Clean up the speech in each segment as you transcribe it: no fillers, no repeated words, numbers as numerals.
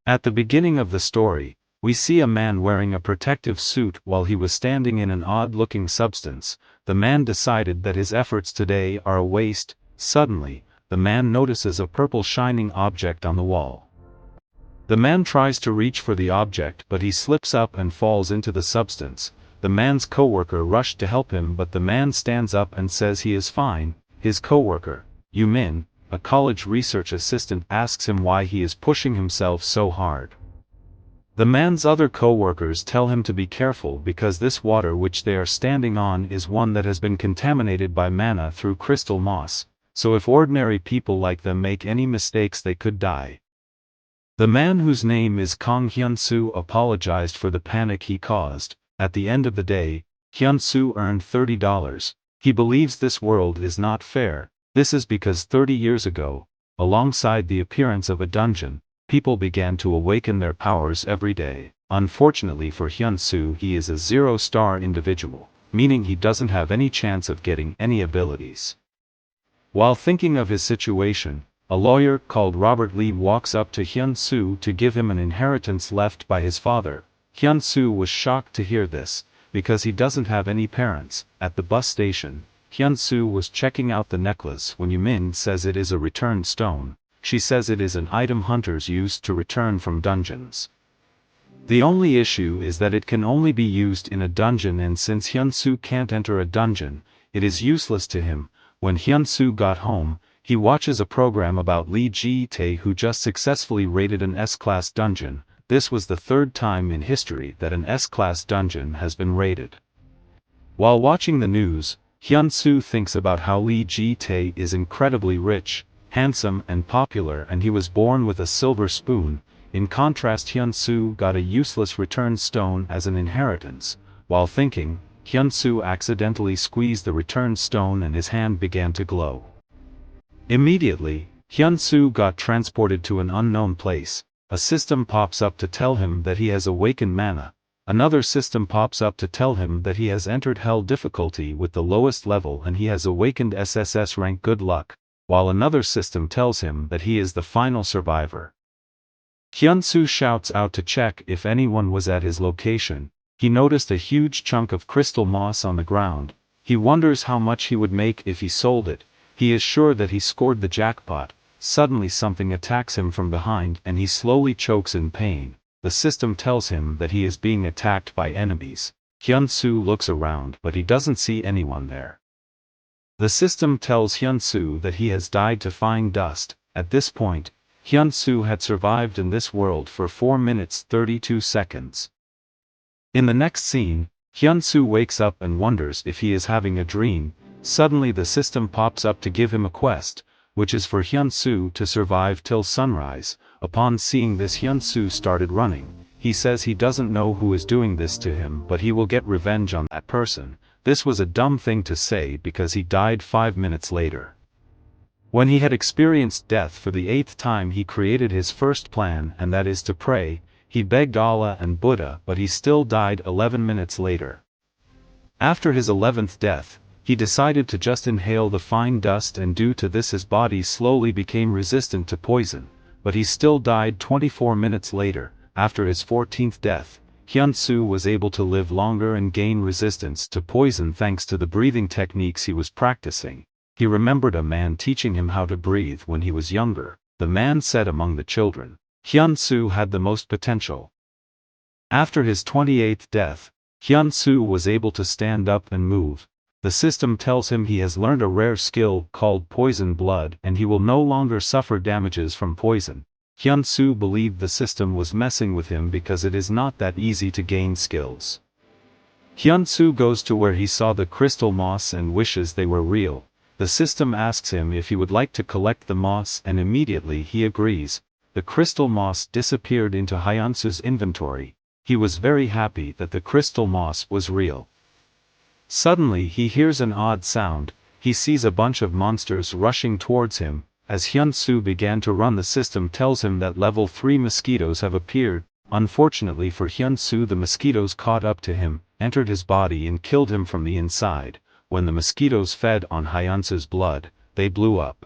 At the beginning of the story, we see a man wearing a protective suit while he was standing in an odd-looking substance. The man decided that his efforts today are a waste. Suddenly, the man notices a purple shining object on the wall. The man tries to reach for the object but he slips up and falls into the substance. The man's coworker rushed to help him but the man stands up and says he is fine. His coworker, Min, a college research assistant, asks him why he is pushing himself so hard. The man's other co-workers tell him to be careful because this water which they are standing on is one that has been contaminated by manna through crystal moss, so if ordinary people like them make any mistakes they could die. The man whose name is Kang Hyunmoo apologized for the panic he caused. At the end of the day, Hyunmoo earned $30. He believes this world is not fair. This is because 30 years ago, alongside the appearance of a dungeon, people began to awaken their powers every day. Unfortunately for Hyunmoo, he is a zero-star individual, meaning he doesn't have any chance of getting any abilities. While thinking of his situation, a lawyer called Robert Lee walks up to Hyunmoo to give him an inheritance left by his father. Hyunmoo was shocked to hear this, because he doesn't have any parents. At the bus station, Hyunmoo was checking out the necklace when Min says it is a return stone. She says it is an item hunters use to return from dungeons. The only issue is that it can only be used in a dungeon, and since Hyunmoo can't enter a dungeon, it is useless to him. When Hyunmoo got home, he watches a program about Lee Ji-tae who just successfully raided an S-class dungeon. This was the third time in history that an S-class dungeon has been raided. While watching the news, Hyunmoo thinks about how Lee Ji-tae is incredibly rich, handsome and popular, and he was born with a silver spoon. In contrast, Hyunmoo got a useless return stone as an inheritance. While thinking, Hyunmoo accidentally squeezed the return stone and his hand began to glow. Immediately, Hyunmoo got transported to an unknown place. A system pops up to tell him that he has awakened mana. Another system pops up to tell him that he has entered Hell difficulty with the lowest level and he has awakened SSS rank. Good luck. While another system tells him that he is the final survivor. Hyunmoo shouts out to check if anyone was at his location. He noticed a huge chunk of crystal moss on the ground. He wonders how much he would make if he sold it. He is sure that he scored the jackpot. Suddenly something attacks him from behind and he slowly chokes in pain. The system tells him that he is being attacked by enemies. Hyunmoo looks around but he doesn't see anyone there. The system tells Hyunmoo that he has died to fine dust. At this point, Hyunmoo had survived in this world for 4 minutes 32 seconds. In the next scene, Hyunmoo wakes up and wonders if he is having a dream. Suddenly the system pops up to give him a quest, which is for Hyunmoo to survive till sunrise. Upon seeing this, Hyunmoo started running. He says he doesn't know who is doing this to him but he will get revenge on that person. This was a dumb thing to say because he died 5 minutes later. When he had experienced death for the 8th time, he created his first plan, and that is to pray. He begged Allah and Buddha but he still died 11 minutes later. After his 11th death, he decided to just inhale the fine dust and due to this his body slowly became resistant to poison, but he still died 24 minutes later. After his 14th death, Hyunmoo was able to live longer and gain resistance to poison thanks to the breathing techniques he was practicing. He remembered a man teaching him how to breathe when he was younger. The man said among the children, Hyunmoo had the most potential. After his 28th death, Hyunmoo was able to stand up and move. The system tells him he has learned a rare skill called poison blood and he will no longer suffer damages from poison. Hyunmoo believed the system was messing with him because it is not that easy to gain skills. Hyunmoo goes to where he saw the crystal moss and wishes they were real. The system asks him if he would like to collect the moss and immediately he agrees. The crystal moss disappeared into Hyunsu's inventory. He was very happy that the crystal moss was real. Suddenly he hears an odd sound. He sees a bunch of monsters rushing towards him. As Hyunmoo began to run, the system tells him that level 3 mosquitoes have appeared. Unfortunately for Hyunmoo, the mosquitoes caught up to him, entered his body and killed him from the inside. When the mosquitoes fed on Hyunsu's blood, they blew up.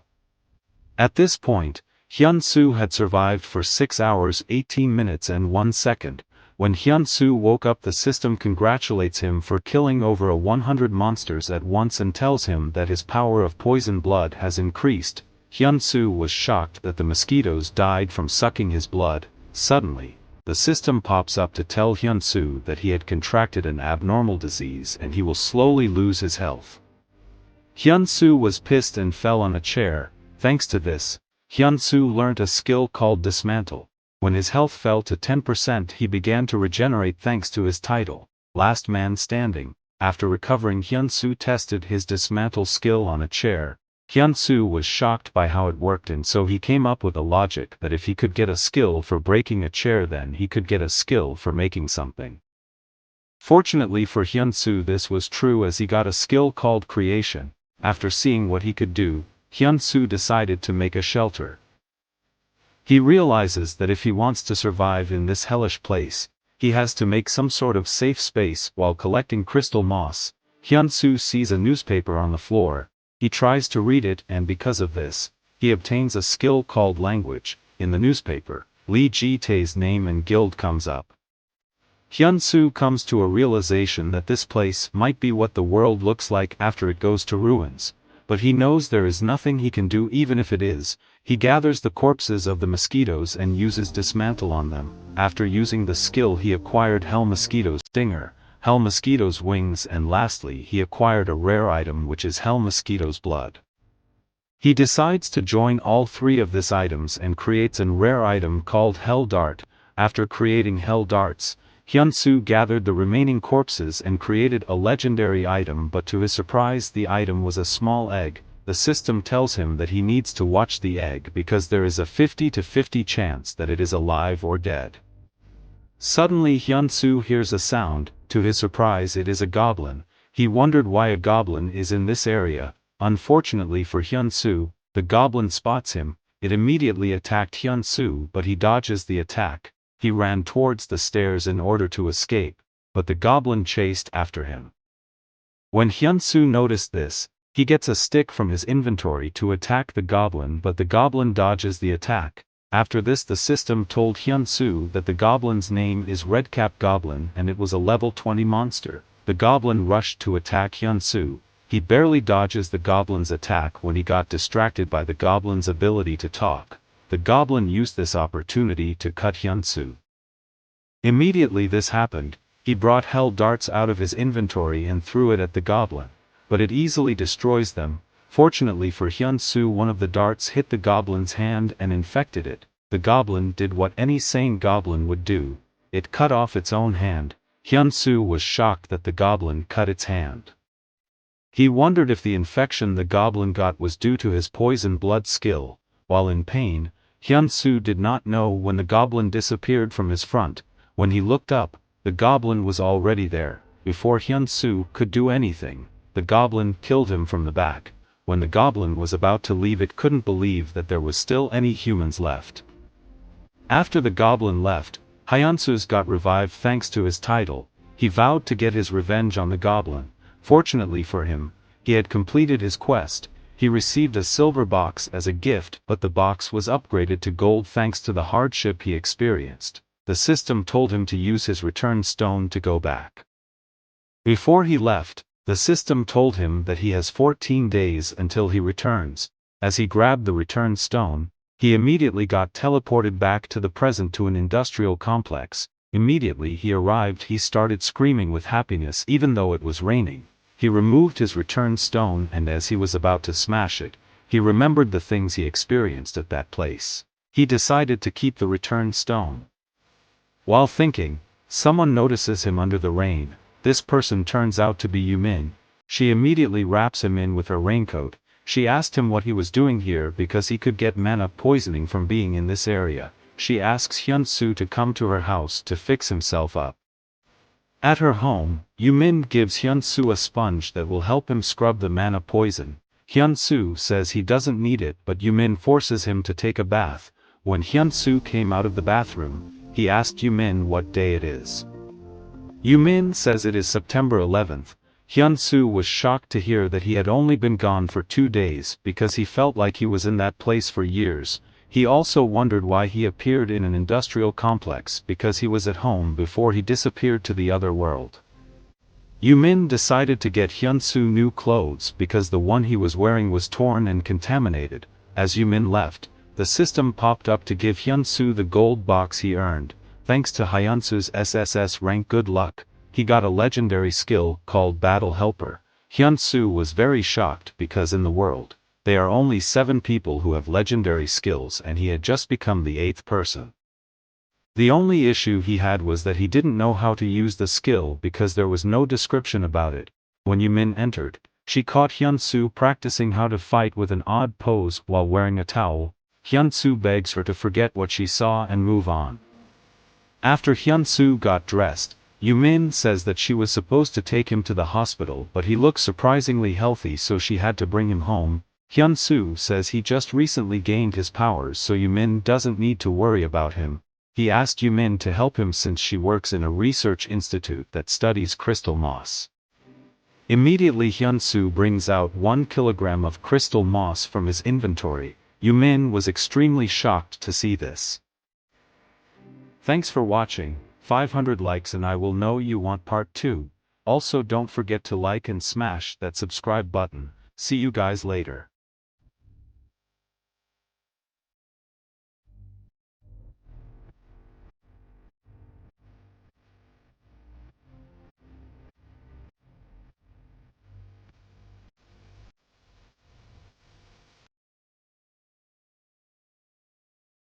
At this point, Hyun-soo had survived for 6 hours 18 minutes and 1 second. When Hyun-soo woke up, the system congratulates him for killing over 100 monsters at once and tells him that his power of poison blood has increased. Hyun-soo was shocked that the mosquitoes died from sucking his blood. Suddenly, the system pops up to tell Hyun-soo that he had contracted an abnormal disease and he will slowly lose his health. Hyun-soo was pissed and fell on a chair. Thanks to this, Hyun-soo learnt a skill called Dismantle. When his health fell to 10%, he began to regenerate thanks to his title, Last Man Standing. After recovering, Hyun-soo tested his Dismantle skill on a chair. Hyun-soo was shocked by how it worked, and so he came up with a logic that if he could get a skill for breaking a chair, then he could get a skill for making something. Fortunately for Hyun-soo, this was true, as he got a skill called Creation. After seeing what he could do, Hyun-soo decided to make a shelter. He realizes that if he wants to survive in this hellish place, he has to make some sort of safe space. While collecting crystal moss, Hyun-soo sees a newspaper on the floor. He tries to read it, and because of this, he obtains a skill called Language. In the newspaper, Lee Ji-tae's name and guild comes up. Hyun-soo comes to a realization that this place might be what the world looks like after it goes to ruins, but he knows there is nothing he can do even if it is. He gathers the corpses of the mosquitoes and uses Dismantle on them. After using the skill, he acquired Hell Mosquito's Stinger, Hell Mosquito's Wings, and lastly he acquired a rare item which is Hell Mosquito's Blood. He decides to join all three of these items and creates a rare item called Hell Dart. After creating Hell Darts, Hyun-soo gathered the remaining corpses and created a legendary item, but to his surprise the item was a small egg. The system tells him that he needs to watch the egg because there is a 50-50 chance that it is alive or dead. Suddenly Hyun-soo hears a sound. To his surprise, it is a goblin. He wondered why a goblin is in this area. Unfortunately for Hyun-soo, the goblin spots him. It immediately attacked Hyun-soo, but he dodges the attack. He ran towards the stairs in order to escape, but the goblin chased after him. When Hyun-soo noticed this, he gets a stick from his inventory to attack the goblin, but the goblin dodges the attack. After this, the system told Hyun-soo that the goblin's name is Redcap Goblin and it was a level 20 monster. The goblin rushed to attack Hyun-soo. He barely dodges the goblin's attack when he got distracted by the goblin's ability to talk. The goblin used this opportunity to cut Hyun-soo. Immediately this happened, he brought Hell Darts out of his inventory and threw it at the goblin, but it easily destroys them. Fortunately for Hyun-soo, one of the darts hit the goblin's hand and infected it. The goblin did what any sane goblin would do. It cut off its own hand. Hyun-soo was shocked that the goblin cut its hand. He wondered if the infection the goblin got was due to his poison blood skill. While in pain, Hyun-soo did not know when the goblin disappeared from his front. When he looked up, the goblin was already there. Before Hyun-soo could do anything, the goblin killed him from the back. When the goblin was about to leave, it couldn't believe that there was still any humans left. After the goblin left, Hyun-soo got revived thanks to his title. He vowed to get his revenge on the goblin. Fortunately for him, he had completed his quest. He received a silver box as a gift, but the box was upgraded to gold thanks to the hardship he experienced. The system told him to use his return stone to go back. Before he left, the system told him that he has 14 days until he returns. As he grabbed the return stone, he immediately got teleported back to the present to an industrial complex. Immediately he arrived, he started screaming with happiness even though it was raining. He removed his return stone, and as he was about to smash it, he remembered the things he experienced at that place. He decided to keep the return stone. While thinking, someone notices him under the rain. This person turns out to be Yumin. She immediately wraps him in with her raincoat. She asked him what he was doing here because he could get mana poisoning from being in this area. She asks Hyun-soo to come to her house to fix himself up. At her home, Yumin gives Hyun-soo a sponge that will help him scrub the mana poison. Hyun-soo says he doesn't need it, but Yumin forces him to take a bath. When Hyun-soo came out of the bathroom, he asked Yumin what day it is. Yumin says it is September 11th. Hyun-soo was shocked to hear that he had only been gone for 2 days because he felt like he was in that place for years. He also wondered why he appeared in an industrial complex because he was at home before he disappeared to the other world. Yumin decided to get Hyunsoo new clothes because the one he was wearing was torn and contaminated. As Yumin left, the system popped up to give Hyunsoo the gold box he earned. Thanks to Hyunsoo's SSS rank good luck, he got a legendary skill called Battle Helper. Hyunsoo was very shocked because in the world, there are only 7 people who have legendary skills and he had just become the 8th person. The only issue he had was that he didn't know how to use the skill because there was no description about it. When Yumin entered, she caught Hyunsoo practicing how to fight with an odd pose while wearing a towel. Hyunsoo begs her to forget what she saw and move on. After Hyunsoo got dressed, Yumin says that she was supposed to take him to the hospital but he looks surprisingly healthy so she had to bring him home. Hyunsoo says he just recently gained his powers so Yumin doesn't need to worry about him. He asked Yumin to help him since she works in a research institute that studies crystal moss. Immediately Hyunsoo brings out 1 kilogram of crystal moss from his inventory. Yumin was extremely shocked to see this. Thanks for watching, 500 likes and I will know you want part 2. Also don't forget to like and smash that subscribe button. See you guys later.